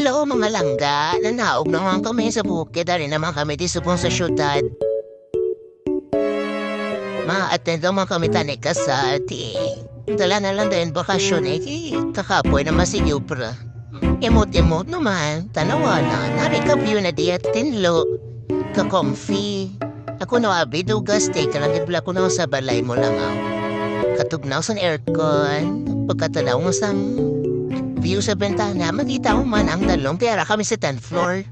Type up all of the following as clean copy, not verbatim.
Hello mga langga, nanaog naman kami sa bukid, dari naman kami di subong sa syudad. Ma-attend naman kami tani kasal, dala na lang din bakasyon kakapoy na masigaw pra. Emot-emot naman, tanawa na, nari ka view na di at tinlo, ka-comfy. Ako na dugas, take ka lang ibla ko na sa balay mo lang ako. Katugnaw sa aircon, pagkatalaw mo sa view sa bentana, makita mo man ang dalong pera kami sa 10th floor.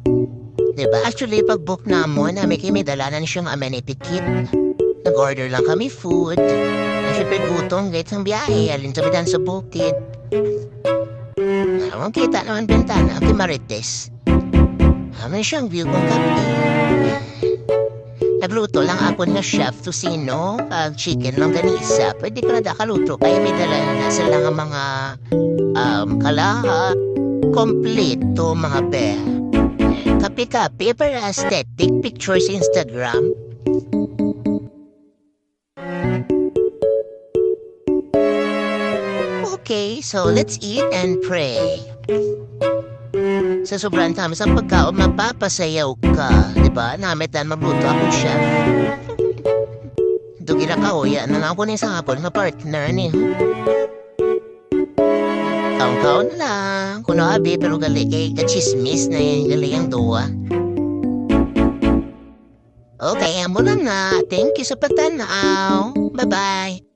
Diba? Actually, pag-book na mo, namin kami dalanan siyang amenity kit. Nag-order lang kami food. Siyempre gutom, kahit ang biyahe, alin sa bidan sa bukid. Ang kita naman bentana, ang Marites. Amin siyang view kong kape. Nagluto lang ako na chef Tosino, chicken lang ganisa. Pwede ka na dakaluto, kaya may dala na sila nga mga kalaha, kompleto mga be. Kape-kape para aesthetic pictures Instagram. Okay, so let's eat and pray. Sa sobrang tamis ang pagkaon, mapapasayaw ka. Diba? Namitan magluto akong chef. Dugi na kauya na ako ni sa hapon na partner ni. Kaon-kaon lang. Kuno abi pero gali kay kachismis na yung gali ang duwa. Okay, amo na na. Thank you sa pagtanaw. Bye-bye.